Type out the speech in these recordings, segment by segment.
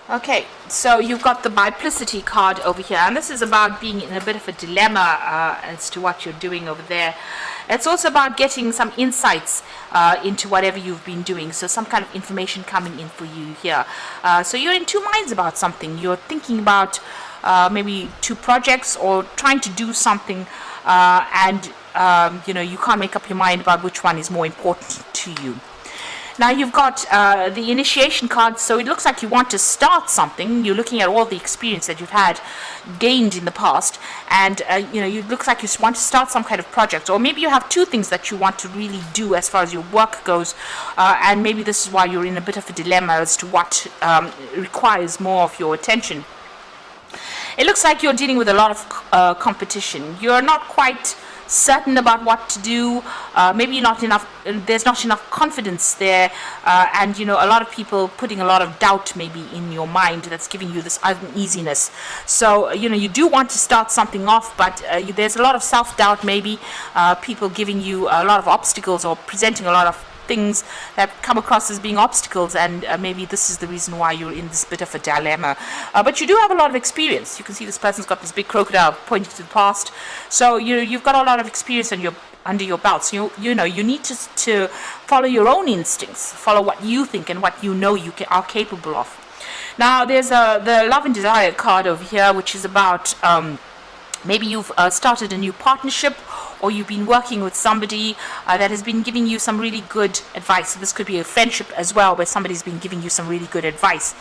Okay, so you've got the biplicity card over here, and this is about being in a bit of a dilemma as to what you're doing over there. It's also about getting some insights into whatever you've been doing, so some kind of information coming in for you here. So you're in two minds about something. You're thinking about maybe two projects or trying to do something, and you can't make up your mind about which one is more important to you. Now you've got the initiation card, so it looks like you want to start something. You're looking at all the experience that you've had gained in the past, and it looks like you want to start some kind of project, or maybe you have two things that you want to really do as far as your work goes, and maybe this is why you're in a bit of a dilemma as to what requires more of your attention. It looks like you're dealing with a lot of competition. You're not quite certain about what to do. Maybe there's not enough confidence there, and a lot of people putting a lot of doubt maybe in your mind that's giving you this uneasiness. So you do want to start something off, but there's a lot of self-doubt, maybe people giving you a lot of obstacles or presenting a lot of things that come across as being obstacles, and maybe this is the reason why you're in this bit of a dilemma. But you do have a lot of experience. You can see this person's got this big crocodile pointing to the past, so you've got a lot of experience under your belt. So you need to follow your own instincts, follow what you think and what you are capable of. Now there's the love and desire card over here, which is about maybe you've started a new partnership, or you've been working with somebody that has been giving you some really good advice. So this could be a friendship as well, where somebody's been giving you some really good advice.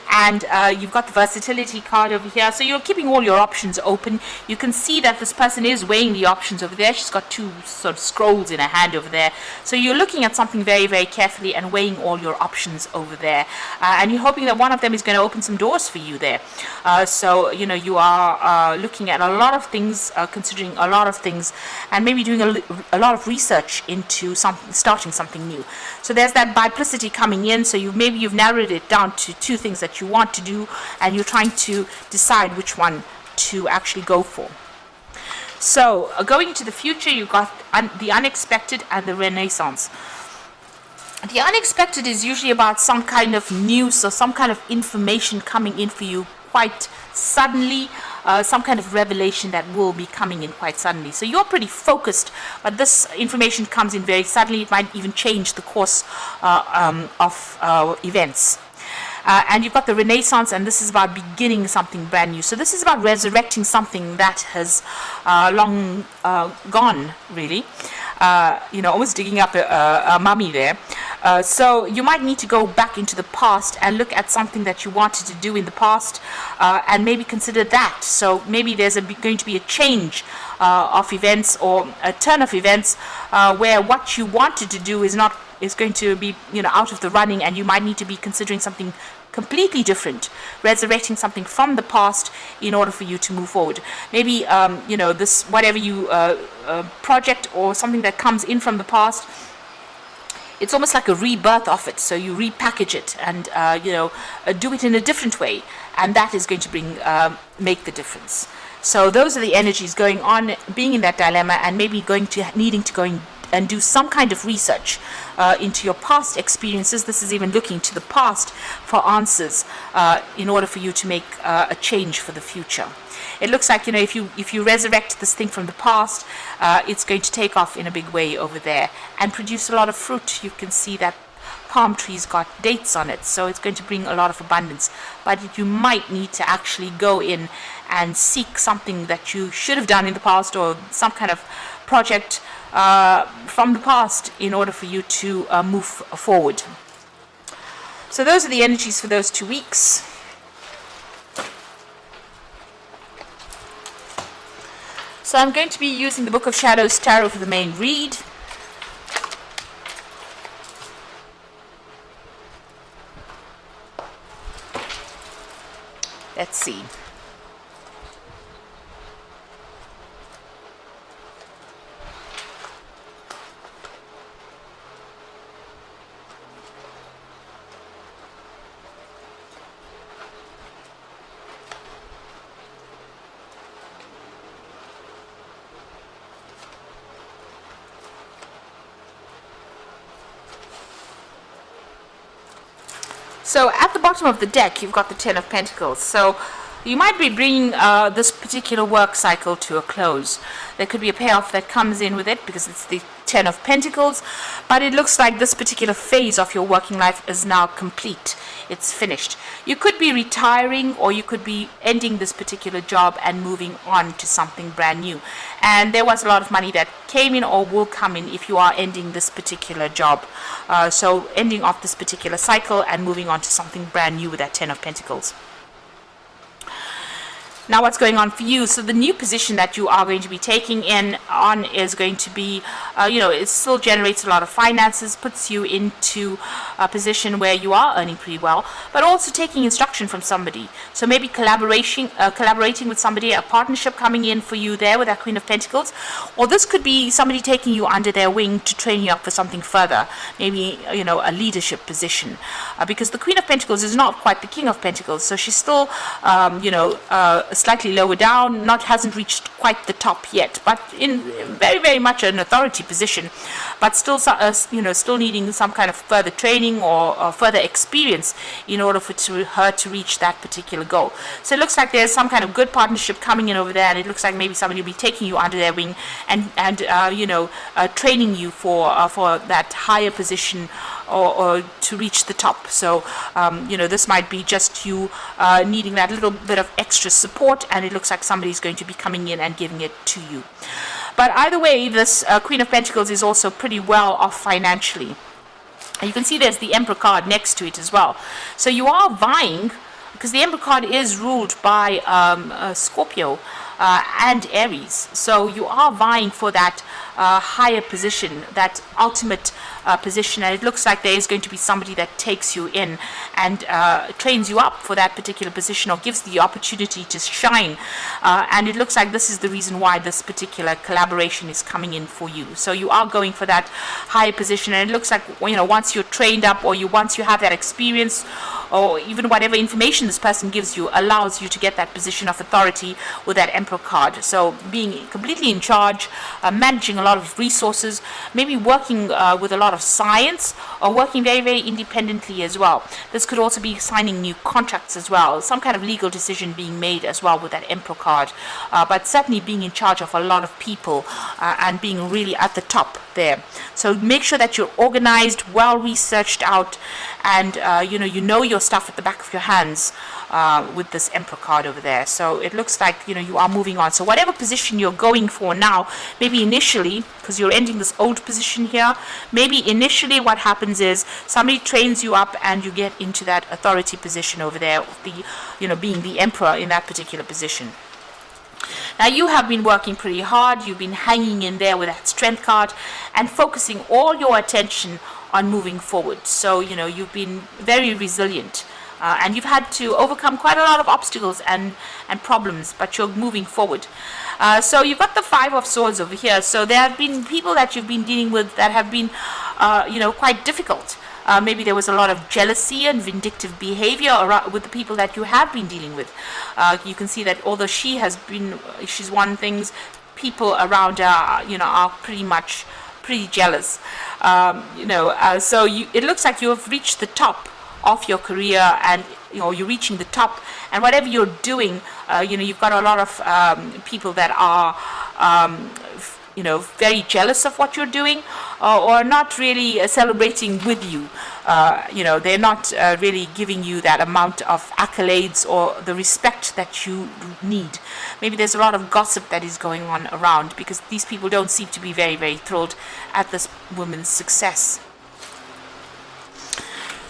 And you've got the versatility card over here, so you're keeping all your options open. You can see that this person is weighing the options over there. She's got two sort of scrolls in her hand over there. So you're looking at something very, very carefully and weighing all your options over there. And you're hoping that one of them is going to open some doors for you there. So you are looking at a lot of things, considering a lot of things, and maybe doing a lot of research into starting something new. So there's that biplicity coming in. So you've narrowed it down to two things that you want to do, and you're trying to decide which one to actually go for. So going into the future, you've got the unexpected and the renaissance. The unexpected is usually about some kind of news or some kind of information coming in for you quite suddenly, some kind of revelation that will be coming in quite suddenly. So you're pretty focused, but this information comes in very suddenly. It might even change the course of events. And you've got the renaissance, and this is about beginning something brand new. So this is about resurrecting something that has long gone, really. Almost digging up a mummy there. So you might need to go back into the past and look at something that you wanted to do in the past, and maybe consider that. So maybe there's going to be a change of events, or a turn of events, where what you wanted to do is going to be out of the running, and you might need to be considering something completely different, resurrecting something from the past in order for you to move forward. Maybe this whatever you project or something that comes in from the past, it's almost like a rebirth of it. So you repackage it and do it in a different way, and that is going to make the difference. So those are the energies going on, being in that dilemma, and maybe needing to go and do some kind of research into your past experiences. This is even looking to the past for answers in order for you to make a change for the future. It looks like if you resurrect this thing from the past, it's going to take off in a big way over there and produce a lot of fruit. You can see that palm tree's got dates on it, so it's going to bring a lot of abundance. But you might need to actually go in and seek something that you should have done in the past, or some kind of project from the past, in order for you to move forward. So those are the energies for those 2 weeks. So I'm going to be using the Book of Shadows Tarot for the main read. Let's see. So at the bottom of the deck, you've got the Ten of Pentacles. So you might be bringing this particular work cycle to a close. There could be a payoff that comes in with it because it's the Ten of Pentacles, but it looks like this particular phase of your working life is now complete. It's finished. You could be retiring, or you could be ending this particular job and moving on to something brand new. And there was a lot of money that came in or will come in if you are ending this particular job. So ending off this particular cycle and moving on to something brand new with that Ten of Pentacles. Now what's going on for you? So the new position that you are going to be taking on is going to be, it still generates a lot of finances, puts you into a position where you are earning pretty well, but also taking instruction from somebody. So maybe collaborating with somebody, a partnership coming in for you there with that Queen of Pentacles, or this could be somebody taking you under their wing to train you up for something further, maybe, a leadership position, because the Queen of Pentacles is not quite the King of Pentacles, so she's still, slightly lower down, hasn't reached quite the top yet, but in very, very much an authority position, but still, still needing some kind of further training or further experience in order for her to reach that particular goal. So it looks like there's some kind of good partnership coming in over there, and it looks like maybe somebody will be taking you under their wing and training you for that higher position or to reach the top. So this might be just you needing that little bit of extra support, and it looks like somebody's going to be coming in and giving it to you. But either way, this Queen of Pentacles is also pretty well off financially. And you can see there's the Emperor card next to it as well. So you are vying, because the Emperor card is ruled by Scorpio and Aries. So you are vying for that higher position, that ultimate position, and it looks like there is going to be somebody that takes you in and trains you up for that particular position, or gives the opportunity to shine, and it looks like this is the reason why this particular collaboration is coming in for you. So you are going for that higher position, and it looks like once you're trained up, or once you have that experience, or even whatever information this person gives you allows you to get that position of authority with that Emperor card. So being completely in charge, managing a lot of resources, maybe working with a lot of science, or working very, very independently as well. This could also be signing new contracts as well, some kind of legal decision being made as well with that Emperor card, but certainly being in charge of a lot of people and being really at the top there. So make sure that you're organized, well researched out, and you know your stuff at the back of your hands with this Emperor card over there. So it looks like you are moving on. So whatever position you're going for now, maybe initially, because you're ending this old position here, maybe initially what happens is somebody trains you up and you get into that authority position over there, being the Emperor in that particular position. Now you have been working pretty hard, you've been hanging in there with that Strength card and focusing all your attention on moving forward. So you've been very resilient, and you've had to overcome quite a lot of obstacles and problems, but you're moving forward. So you've got the Five of Swords over here. So there have been people that you've been dealing with that have been quite difficult. Maybe there was a lot of jealousy and vindictive behavior with the people that you have been dealing with. You can see that although she's won things, people around her are pretty jealous. So it looks like you have reached the top of your career, and you're reaching the top, and whatever you're doing, you've got a lot of people that are very jealous of what you're doing, or not really celebrating with you. They're not really giving you that amount of accolades or the respect that you need. Maybe there's a lot of gossip that is going on around, because these people don't seem to be very, very thrilled at this woman's success.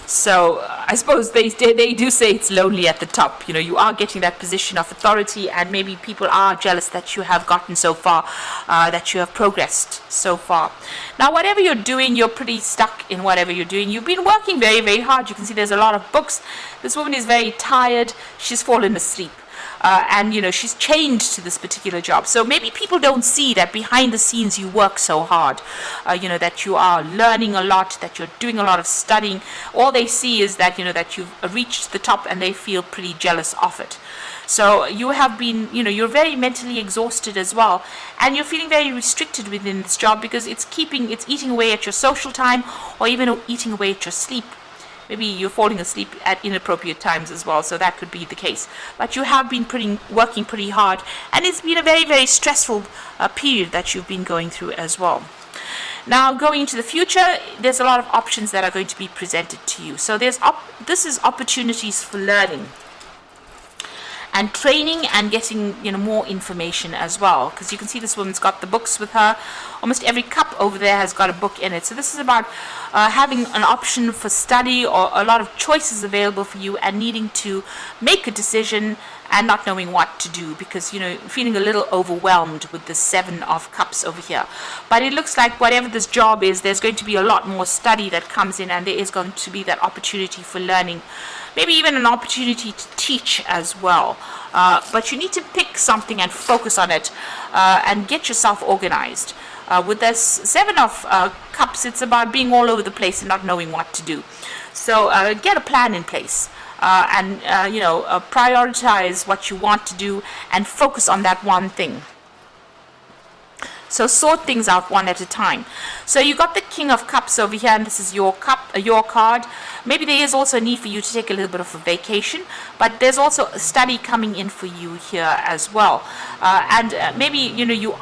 So I suppose they do say it's lonely at the top. You are getting that position of authority, and maybe people are jealous that you have gotten so far, that you have progressed so far. Now, whatever you're doing, you're pretty stuck in whatever you're doing. You've been working very, very hard. You can see there's a lot of books. This woman is very tired. She's fallen asleep. And she's chained to this particular job. So maybe people don't see that behind the scenes you work so hard, that you are learning a lot, that you're doing a lot of studying. All they see is that that you've reached the top, and they feel pretty jealous of it. So you have been, you're very mentally exhausted as well, and you're feeling very restricted within this job, because it's eating away at your social time, or even eating away at your sleep. Maybe you're falling asleep at inappropriate times as well, so that could be the case. But you have been working pretty hard, and it's been a very, very stressful period that you've been going through as well. Now, going into the future, there's a lot of options that are going to be presented to you. So this is opportunities for learning and training and getting more information as well, because you can see this woman's got the books with her. Almost every cup over there has got a book in it. So this is about having an option for study, or a lot of choices available for you, and needing to make a decision and not knowing what to do, because feeling a little overwhelmed with the 7 of cups over here. But it looks like whatever this job is, there's going to be a lot more study that comes in, and there is going to be that opportunity for learning, maybe even an opportunity to teach as well. But you need to pick something and focus on it, and get yourself organized. With this 7 of cups, it's about being all over the place and not knowing what to do. So get a plan in place, and prioritize what you want to do and focus on that one thing. So sort things out one at a time. So you got the King of Cups over here, and this is your card. Maybe there is also a need for you to take a little bit of a vacation, but there's also a study coming in for you here as well. And maybe you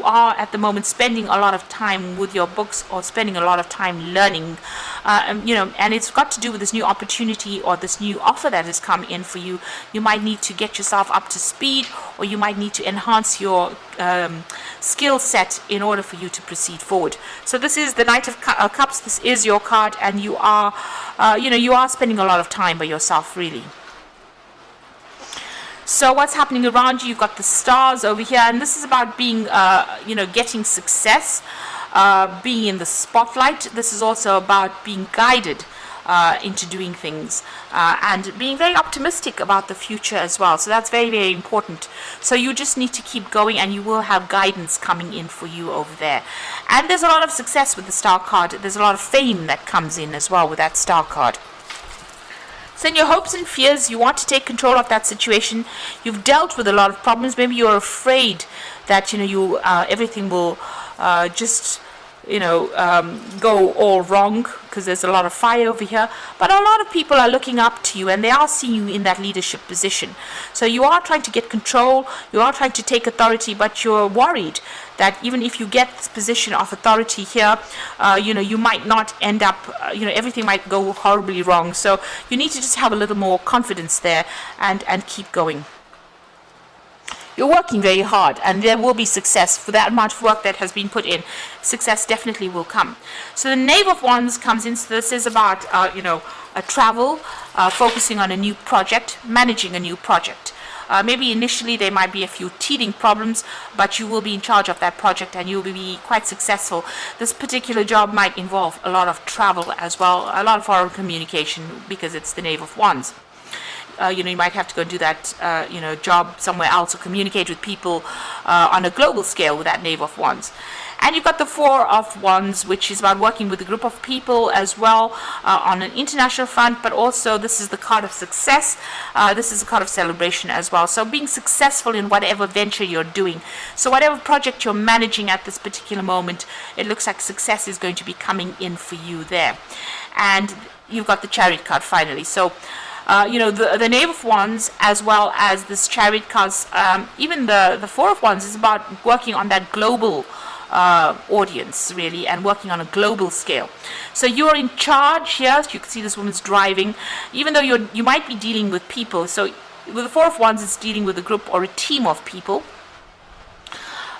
are at the moment spending a lot of time with your books, or spending a lot of time learning. And it's got to do with this new opportunity or this new offer that has come in for you. You might need to get yourself up to speed, or you might need to enhance your skill set in order for you to proceed forward. So this is the Knight of Cups. This is your card, and you are spending a lot of time by yourself, really. So what's happening around you? You've got the stars over here, and this is about being, getting success, being in the spotlight. This is also about being guided into doing things, and being very optimistic about the future as well. So that's very, very important. So you just need to keep going, and you will have guidance coming in for you over there. And there's a lot of success with the star card. There's a lot of fame that comes in as well with that star card. So in your hopes and fears, you want to take control of that situation. You've dealt with a lot of problems. Maybe you're afraid that everything will just go all wrong, because there's a lot of fire over here. But a lot of people are looking up to you, and they are seeing you in that leadership position. So you are trying to get control, you are trying to take authority, but you're worried that even if you get this position of authority here, you might not end up, everything might go horribly wrong. So you need to just have a little more confidence there, and keep going. You're working very hard, and there will be success for that amount of work that has been put in. Success definitely will come. So the Knave of Wands comes in. So this is about a travel, focusing on a new project, managing a new project. Maybe initially there might be a few teething problems, but you will be in charge of that project, and you'll be quite successful. This particular job might involve a lot of travel as well, a lot of foreign communication, because it's the Knave of Wands. You might have to go and do that, job somewhere else, or communicate with people on a global scale with that Knave of Wands. And you've got the 4 of Wands, which is about working with a group of people as well, on an international front, but also this is the card of success. This is a card of celebration as well. So being successful in whatever venture you're doing. So whatever project you're managing at this particular moment, it looks like success is going to be coming in for you there. And you've got the Chariot card finally. So the Knave of Wands, as well as this Chariot cards, even the 4 of Wands is about working on that global audience, really, and working on a global scale. So you're in charge here. So you can see this woman's driving, even though you might be dealing with people. So with the 4 of Wands, it's dealing with a group or a team of people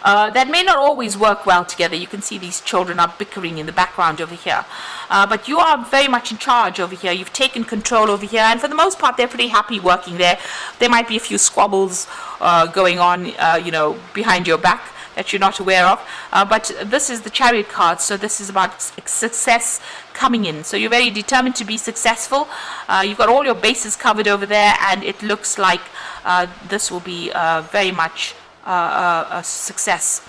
that may not always work well together. You can see these children are bickering in the background over here. But you are very much in charge over here. You've taken control over here, and for the most part, they're pretty happy working there. There might be a few squabbles going on, behind your back that you're not aware of. But this is the Chariot card, so this is about success coming in. So you're very determined to be successful. You've got all your bases covered over there, and it looks like this will be very much a success.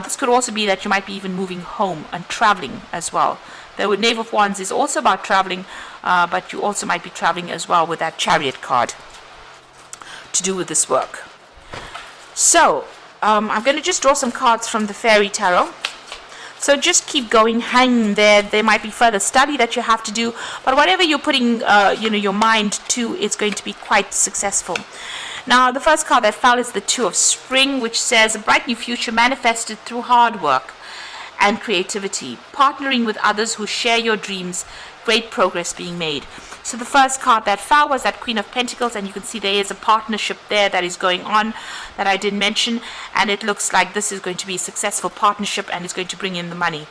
This could also be that you might be even moving home and traveling as well. The Knave of Wands is also about traveling, but you also might be traveling as well with that Chariot card to do with this work. So I'm going to just draw some cards from the Fairy Tarot. So just keep going, hang there. There might be further study that you have to do, but whatever you're putting your mind to, it's going to be quite successful. Now, the first card that fell is the Two of Spring, which says a bright new future manifested through hard work and creativity, partnering with others who share your dreams, great progress being made. So the first card that fell was that Queen of Pentacles, and you can see there is a partnership there that is going on that I didn't mention, and it looks like this is going to be a successful partnership and it's going to bring in the money.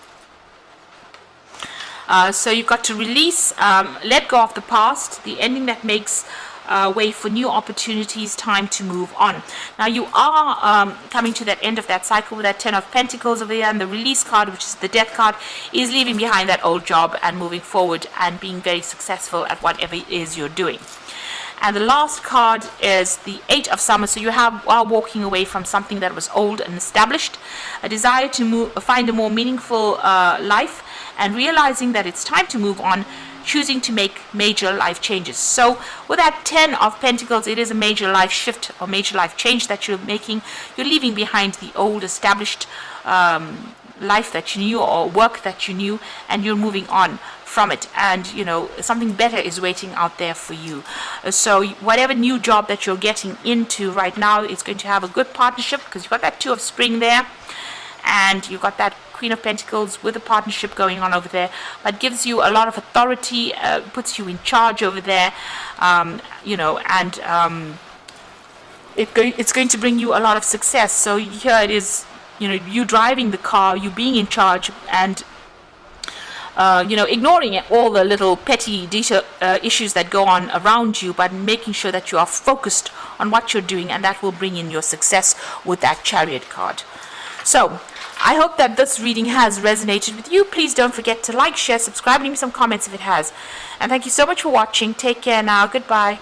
So you've got to release, let go of the past, the ending that makes way for new opportunities, time to move on. Now you are coming to that end of that cycle with that Ten of Pentacles over there, and the release card, which is the Death card, is leaving behind that old job and moving forward and being very successful at whatever it is you're doing. And the last card is the Eight of Summer. So you are walking away from something that was old and established, a desire to find a more meaningful life, and realizing that it's time to move on, choosing to make major life changes. So with that Ten of Pentacles, it is a major life shift or major life change that you're making. You're leaving behind the old established life that you knew or work that you knew, and you're moving on from it, and something better is waiting out there for you. So whatever new job that you're getting into right now, it's going to have a good partnership, because you've got that Two of Spring there, and you've got that Queen of Pentacles with a partnership going on over there, but gives you a lot of authority, puts you in charge over there, it's going to bring you a lot of success. So here it is, you driving the car, you being in charge, and ignoring all the little petty detail issues that go on around you, but making sure that you are focused on what you're doing, and that will bring in your success with that Chariot card. So I hope that this reading has resonated with you. Please don't forget to like, share, subscribe, leave me some comments if it has. And thank you so much for watching. Take care now. Goodbye.